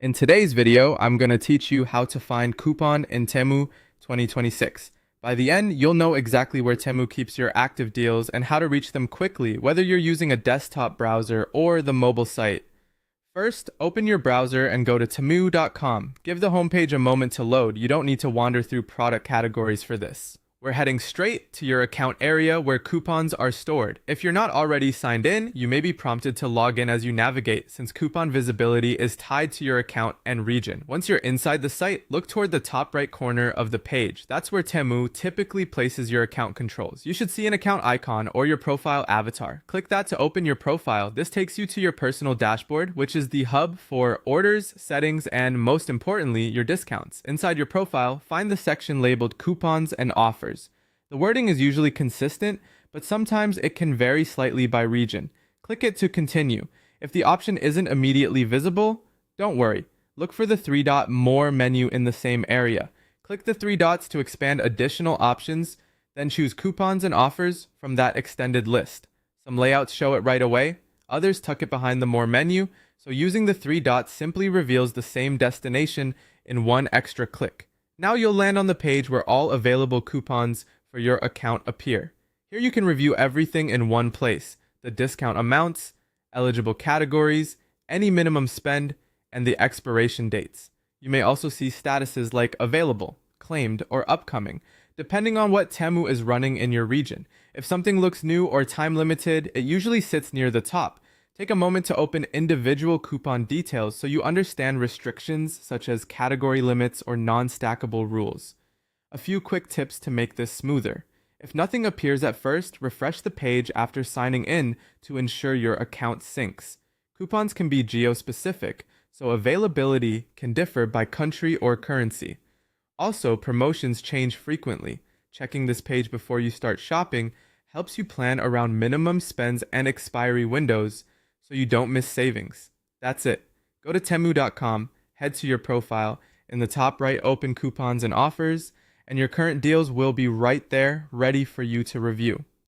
In today's video, I'm going to teach you how to find coupon in Temu 2026. By the end, you'll know exactly where Temu keeps your active deals and how to reach them quickly, whether you're using a desktop browser or the mobile site. First, open your browser and go to temu.com. Give the homepage a moment to load. You don't need to wander through product categories for this. We're heading straight to your account area where coupons are stored. If you're not already signed in, you may be prompted to log in as you navigate, since coupon visibility is tied to your account and region. Once you're inside the site, look toward the top right corner of the page. That's where Temu typically places your account controls. You should see an account icon or your profile avatar. Click that to open your profile. This takes you to your personal dashboard, which is the hub for orders, settings, and most importantly, your discounts. Inside your profile, find the section labeled coupons and offers. The wording is usually consistent, but sometimes it can vary slightly by region. Click it to continue. If the option isn't immediately visible, don't worry. Look for the three-dot More menu in the same area. Click the three dots to expand additional options, then choose Coupons and Offers from that extended list. Some layouts show it right away, others tuck it behind the More menu, so using the three dots simply reveals the same destination in one extra click. Now you'll land on the page where all available coupons for your account appear. Here you can review everything in one place: the discount amounts, eligible categories, any minimum spend, and the expiration dates. You may also see statuses like available, claimed, or upcoming, depending on what Temu is running in your region. If something looks new or time limited, it usually sits near the top. Take a moment to open individual coupon details so you understand restrictions such as category limits or non-stackable rules. A few quick tips to make this smoother. If nothing appears at first, refresh the page after signing in to ensure your account syncs. Coupons can be geo-specific, so availability can differ by country or currency. Also, promotions change frequently. Checking this page before you start shopping helps you plan around minimum spends and expiry windows so you don't miss savings. That's it. Go to temu.com, head to your profile. In the top right, open coupons and offers, and your current deals will be right there, ready for you to review.